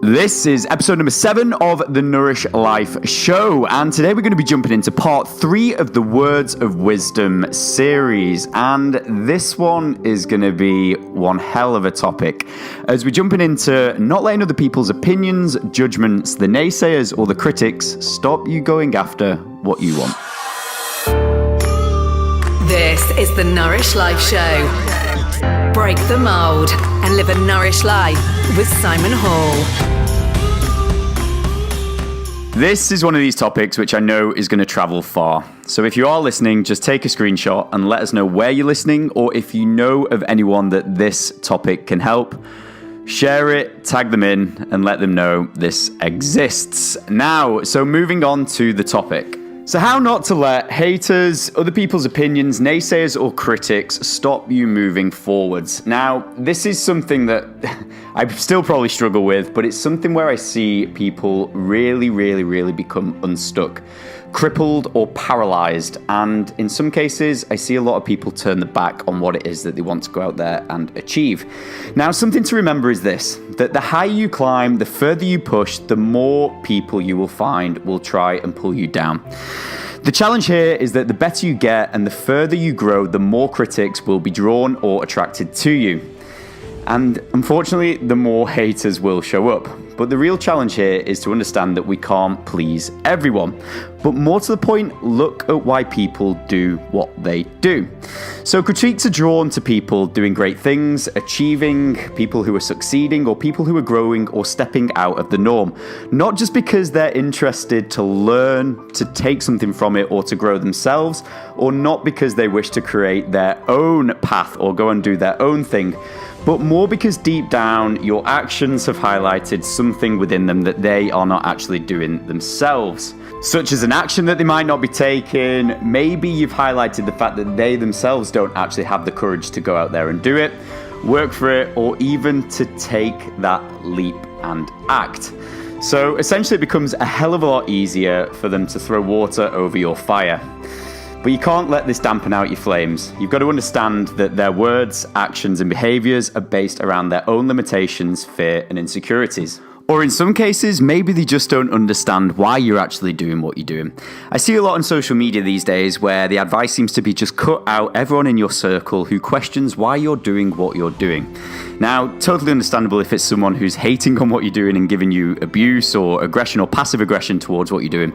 This is episode number 7 of the Nourish Life show, and today we're going to be jumping into part 3 of the Words of Wisdom series, and this one is going to be one hell of a topic as we're jumping into not letting other people's opinions, judgments, the naysayers or the critics stop you going after what you want. This is the Nourish Life show. Break the mold and live a nourished life with Simon Hall. This is one of these topics which I know is going to travel far. So if you are listening, just take a screenshot and let us know where you're listening, or if you know of anyone that this topic can help, share it, tag them in, and let them know this exists. Now, so moving on to the topic. So how not to let haters, other people's opinions, naysayers or critics stop you moving forwards. Now, this is something that I still probably struggle with, but it's something where I see people really become unstuck, crippled or paralyzed. And in some cases, I see a lot of people turn their back on what it is that they want to go out there and achieve. Now, something to remember is this, that the higher you climb, the further you push, the more people you will find will try and pull you down. The challenge here is that the better you get and the further you grow, the more critics will be drawn or attracted to you. And unfortunately, the more haters will show up. But the real challenge here is to understand that we can't please everyone. But more to the point, look at why people do what they do. So critiques are drawn to people doing great things, achieving, people who are succeeding, or people who are growing or stepping out of the norm. Not just because they're interested to learn, to take something from it, or to grow themselves, or not because they wish to create their own path or go and do their own thing, but more because deep down, your actions have highlighted something within them that they are not actually doing themselves. Such as an action that they might not be taking. Maybe you've highlighted the fact that they themselves don't actually have the courage to go out there and do it, work for it, or even to take that leap and act. So essentially it becomes a hell of a lot easier for them to throw water over your fire. But you can't let this dampen out your flames. You've got to understand that their words, actions, and behaviors are based around their own limitations, fear, and insecurities. Or in some cases, maybe they just don't understand why you're actually doing what you're doing. I see a lot on social media these days where the advice seems to be just cut out everyone in your circle who questions why you're doing what you're doing. Now, totally understandable if it's someone who's hating on what you're doing and giving you abuse or aggression or passive aggression towards what you're doing.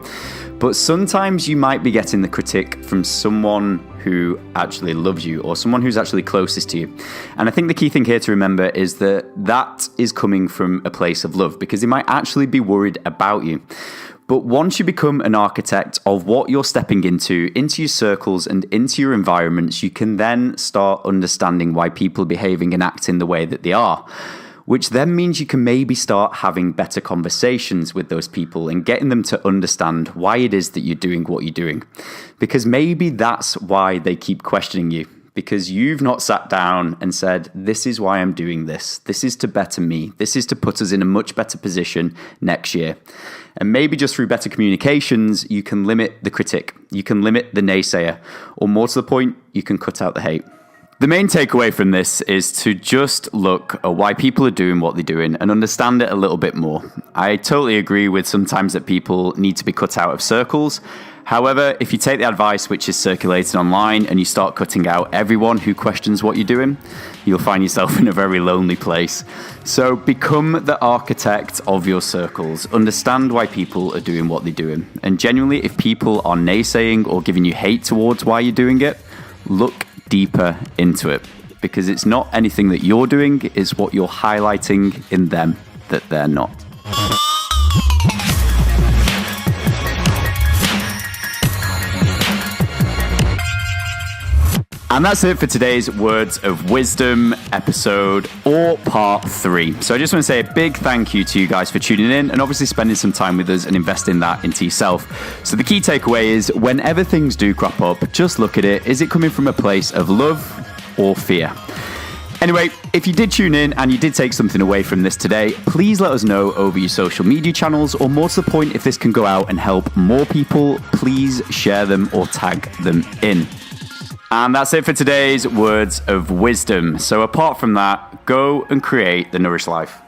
But sometimes you might be getting the critique from someone who actually loves you or someone who's actually closest to you. And I think the key thing here to remember is that that is coming from a place of love because they might actually be worried about you. But once you become an architect of what you're stepping into your circles and into your environments, you can then start understanding why people are behaving and acting the way that they are. Which then means you can maybe start having better conversations with those people and getting them to understand why it is that you're doing what you're doing. Because maybe that's why they keep questioning you. Because you've not sat down and said, this is why I'm doing this. This is to better me. This is to put us in a much better position next year. And maybe just through better communications, you can limit the critic. You can limit the naysayer. Or more to the point, you can cut out the hate. The main takeaway from this is to just look at why people are doing what they're doing and understand it a little bit more. I totally agree with sometimes that people need to be cut out of circles. However, if you take the advice which is circulated online and you start cutting out everyone who questions what you're doing, you'll find yourself in a very lonely place. So become the architect of your circles. Understand why people are doing what they're doing. And genuinely, if people are naysaying or giving you hate towards why you're doing it, look deeper into it, because it's not anything that you're doing, it's what you're highlighting in them that they're not. And that's it for today's Words of Wisdom episode or part 3. So I just want to say a big thank you to you guys for tuning in and obviously spending some time with us and investing that into yourself. So the key takeaway is whenever things do crop up, just look at it. Is it coming from a place of love or fear? Anyway, if you did tune in and you did take something away from this today, please let us know over your social media channels, or more to the point, if this can go out and help more people, please share them or tag them in. And that's it for today's Words of Wisdom. So apart from that, go and create the Nourish Life.